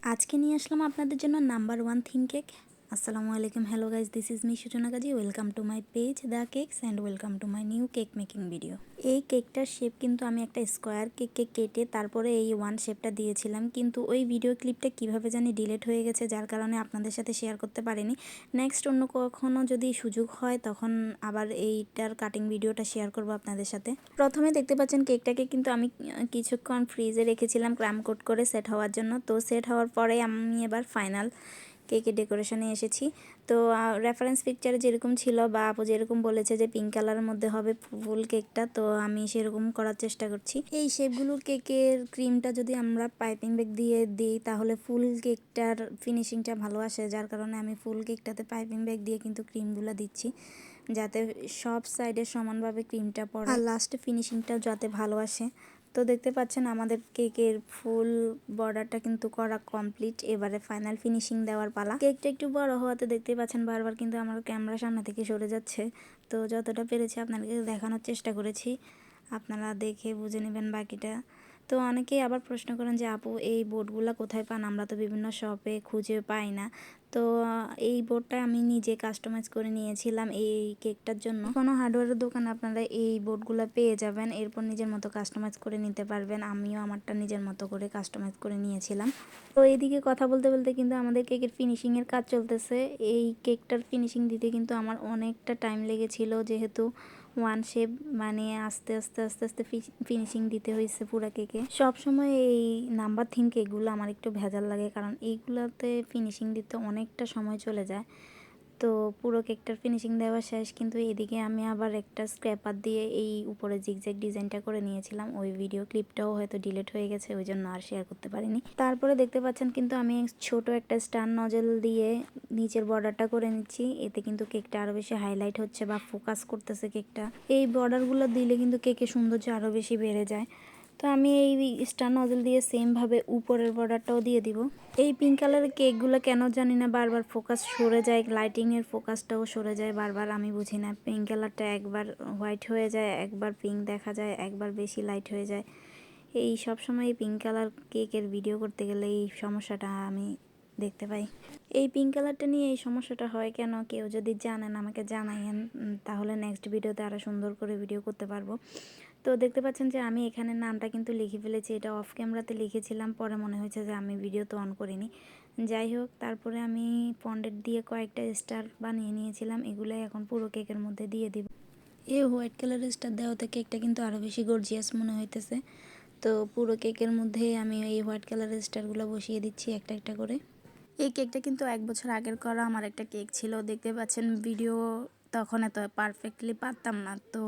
আজকে নিয়ে আসলাম আপনাদের জন্য নাম্বার 1 থিম কেক। আসসালামু আলাইকুম, hello guys, this is me Suchana Gazi. Welcome to my page the cakes and welcome to my new cake making video. এই কেকটার শেপ কিন্তু আমি একটা স্কোয়ার কেককে কেটে তারপরে এই 1 শেপটা দিয়েছিলাম, কিন্তু ওই ভিডিও ক্লিপটা কিভাবে জানি ডিলিট হয়ে গেছে, যার কারণে আপনাদের সাথে শেয়ার করতে পারিনি। নেক্সট অন্য কখনো যদি সুযোগ হয় তখন আবার এইটার কাটিং ভিডিওটা শেয়ার করব আপনাদের সাথে। প্রথমে দেখতে পাচ্ছেন কেকটাকে কিন্তু আমি কিছুক্ষণ ফ্রিজে রেখেছিলাম ক্রাম কোট করে সেট হওয়ার জন্য। তো সেট হওয়ার পরে আমি এবার ফাইনাল কেকের ডেকোরেশনে এসেছি। তো রেফারেন্স পিকচারে যেরকম ছিল বা আপু যেরকম বলেছে যে পিঙ্ক কালারের মধ্যে হবে ফুল কেকটা, তো আমি সেরকম করার চেষ্টা করছি। এই শেপগুলোর কেকের ক্রিমটা যদি আমরা পাইপিং ব্যাগ দিয়ে দিই তাহলে ফুল কেকটার ফিনিশিংটা ভালো আসে, যার কারণে আমি ফুল কেকটাতে পাইপিং ব্যাগ দিয়ে কিন্তু ক্রিমগুলো দিচ্ছি, যাতে সব সাইডে সমানভাবে ক্রিমটা পড়ে আর লাস্টে ফিনিশিংটা যাতে ভালো আসে। তো দেখতে পাচ্ছেন আমাদের কেকের ফুল বর্ডারটা কিন্তু করা কমপ্লিট। এবারে ফাইনাল ফিনিশিং দেওয়ার পালা। কেকটা একটু বড় হওয়াতে দেখতে পাচ্ছেন বারবার কিন্তু আমার ক্যামেরার সামনে থেকে সরে যাচ্ছে। তো যতটা পেরেছি আপনাদেরকে দেখানোর চেষ্টা করেছি, আপনারা দেখে বুঝে নেবেন বাকিটা। তো অনেকেই আবার প্রশ্ন করেন যে আপু এই বোর্ডগুলো কোথায় পান, আমরা তো বিভিন্ন শপে খুঁজে পাই না। তো এই বোর্ডটা আমি নিজে কাস্টমাইজ করে নিয়েছিলাম এই কেকটার জন্য। কোনো হার্ডওয়্যারের দোকানে আপনারা এই বোর্ডগুলো পেয়ে যাবেন, এরপর নিজের মতো কাস্টমাইজ করে নিতে পারবেন। আমিও আমারটা নিজের মতো করে কাস্টমাইজ করে নিয়েছিলাম। তো এইদিকে কথা বলতে বলতে কিন্তু আমাদের কেকের ফিনিশিংয়ের কাজ চলতেছে। এই কেকটার ফিনিশিং দিতে কিন্তু আমার অনেকটা টাইম লেগেছিল, যেহেতু 1 শেপ মানে আস্তে আস্তে আস্তে আস্তে ফিনিশিং দিতে হয়েছে পুরো কেকে। সবসময় এই নাম্বার থিম কেকগুলো আমার একটু ভেজাল লাগে, কারণ এইগুলোতে ফিনিশিং দিতে অনেকটা সময় চলে যায়। তো পুরো কেকটার ফিনিশিং দেওয়া শেষ, কিন্তু এদিকে আমি আবার একটা স্ক্র্যাপার দিয়ে এই উপরে জিগজ্যাগ ডিজাইনটা করে নিয়েছিলাম। ওই ভিডিও ক্লিপটাও হয়তো ডিলিট হয়ে গেছে, ওই জন্য আর শেয়ার করতে পারিনি। তারপরে দেখতে পাচ্ছেন কিন্তু আমি ছোট একটা স্টার নজেল দিয়ে নিচের বর্ডারটা করে নিচ্ছি, এতে কিন্তু কেকটা আরও বেশি হাইলাইট হচ্ছে বা ফোকাস করতেছে কেকটা। এই বর্ডারগুলো দিলে কিন্তু কেকের সৌন্দর্য আরও বেশি বেড়ে যায়। তো আমি এই স্টার নজল দিয়ে সেমভাবে উপরের বর্ডারটাও দিয়ে দিব। এই পিঙ্ক কালারের কেকগুলো কেন জানি না বারবার ফোকাস সরে যায়, লাইটিংয়ের ফোকাসটাও সরে যায় বারবার, আমি বুঝি না। পিঙ্ক কালারটা একবার হোয়াইট হয়ে যায়, একবার পিঙ্ক দেখা যায়, একবার বেশি লাইট হয়ে যায়। এই সব সময় পিঙ্ক কালার কেকের ভিডিও করতে গেলে এই সমস্যাটা আমি দেখতে পাই। এই পিঙ্ক কালারটা নিয়ে এই সমস্যাটা হয় কেন, কেউ যদি জানেন আমাকে জানাইয়েন, তাহলে নেক্সট ভিডিওতে আরও সুন্দর করে ভিডিও করতে পারবো। তো দেখতে পাচ্ছেন যে আমি এখানে নামটা কিন্তু লিখে ফেলেছি, এটা অফ ক্যামেরাতে লিখেছিলাম, পরে মনে হয়েছে যে আমি ভিডিও তো অন করিনি। যাই হোক, তারপরে আমি পন্ডেট দিয়ে কয়েকটা স্টার বানিয়ে নিয়েছিলাম, এগুলাই এখন পুরো কেকের মধ্যে দিয়ে দিব। এই হোয়াইট কালারের স্টার দেওয়াতে কেকটা কিন্তু আরও বেশি গর্জিয়াস মনে হইতেছে। তো পুরো কেকের মধ্যে আমি এই হোয়াইট কালারের স্টারগুলো বসিয়ে দিচ্ছি একটা একটা করে। এই কেকটা কিন্তু 1 বছর আগের করা আমার একটা কেক ছিল। দেখতে পাচ্ছেন ভিডিও তখন এত পারফেক্টলি পারতাম না, তো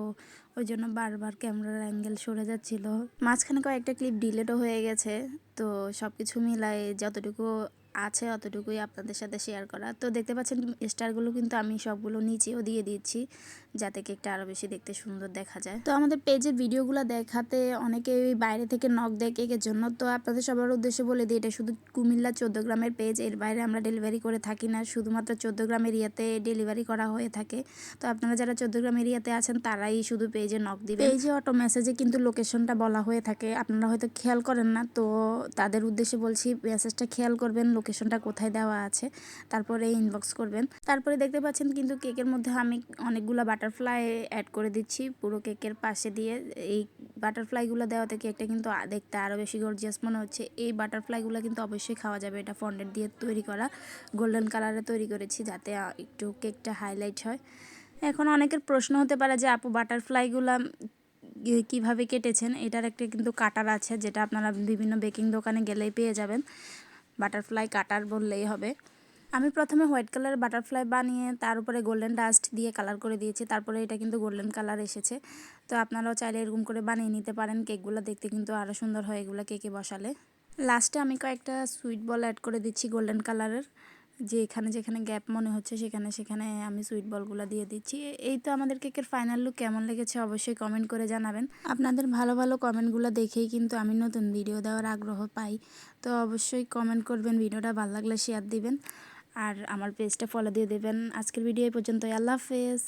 ওই জন্য বারবার ক্যামেরার অ্যাঙ্গেল সরে যাচ্ছিল। মাঝখানে কয়েকটা ক্লিপ ডিলেটও হয়ে গেছে। তো সব কিছু মিলাই যতটুকু আছে অতটুকুই আপনাদের সাথে শেয়ার করা। তো দেখতে পাচ্ছেন স্টারগুলো কিন্তু আমি সবগুলো নিচেও দিয়ে দিচ্ছি, যাতে কেকটা আরও বেশি দেখতে সুন্দর দেখা যায়। তো আমাদের পেজের ভিডিওগুলো দেখাতে অনেকেই বাইরে থেকে নক দেয় কেকের জন্য। তো আপনাদের সবার উদ্দেশ্যে বলে দিই, এটা শুধু কুমিল্লা 14 গ্রামের পেজ, এর বাইরে আমরা ডেলিভারি করে থাকি না, শুধুমাত্র 14 গ্রাম এরিয়াতে ডেলিভারি করা হয়ে থাকে। তো আপনারা যারা 14 গ্রাম এরিয়াতে আছেন তারাই শুধু পেজে নক দিবেন। পেজে অটো মেসেজে কিন্তু লোকেশনটা বলা হয়ে থাকে, আপনারা হয়তো খেয়াল করেন না, তো তাদের উদ্দেশ্যে বলছি মেসেজটা খেয়াল করবেন, লোকেশনটা কোথায় দেওয়া আছে, তারপরে ইনবক্স করবেন। তারপরে দেখতে পাচ্ছেন কিন্তু কেকের মধ্যে আমি অনেকগুলো বাটারফ্লাই অ্যাড করে দিচ্ছি পুরো কেকের পাশে দিয়ে। এই বাটারফ্লাইগুলো দেওয়াতে কেকটা কিন্তু দেখতে আরও বেশি গর্জিয়াস মনে হচ্ছে। এই বাটারফ্লাইগুলো কিন্তু অবশ্যই খাওয়া যাবে, এটা ফন্ডেন্ট দিয়ে তৈরি করা, গোল্ডেন কালারে তৈরি করেছি যাতে একটু কেকটা হাইলাইট হয়। এখন অনেকের প্রশ্ন হতে পারে যে আপু বাটারফ্লাইগুলো কিভাবে কেটেছেন। এটার একটা কিন্তু কাটার আছে, যেটা আপনারা বিভিন্ন বেকিং দোকানে গেলেই পেয়ে যাবেন, বাটারফ্লাই কাটার বললেই হবে। আমি প্রথমে হোয়াইট কালার বাটারফ্লাই বানিয়ে তার উপরে গোল্ডেন ডাস্ট দিয়ে কালার করে দিয়েছি, তারপরে এটা কিন্তু গোল্ডেন কালার এসেছে। তো আপনারাও চাইলে এরকম করে বানিয়ে নিতে পারেন, কেকগুলো দেখতে কিন্তু আরও সুন্দর হয় এগুলো কেকে বসালে। লাস্টে আমি কয়েকটা সুইট বল অ্যাড করে দিচ্ছি গোল্ডেন কালারের, যেখানে যেখানে গ্যাপ মনে হচ্ছে সেখানে সেখানে আমি সুইট বলগুলো দিয়ে দিচ্ছি। এই তো আমাদের কেকের ফাইনাল লুক কেমন লেগেছে অবশ্যই কমেন্ট করে জানাবেন। আপনাদের ভালো ভালো কমেন্টগুলো দেখেই কিন্তু আমি নতুন ভিডিও দেওয়ার আগ্রহ পাই। তো অবশ্যই কমেন্ট করবেন, ভিডিওটা ভালো লাগলে শেয়ার দিবেন, আর আমার পেজটা ফলো দিয়ে দেবেন। আজকের ভিডিও এই পর্যন্তই, আল্লাহ হাফেজ।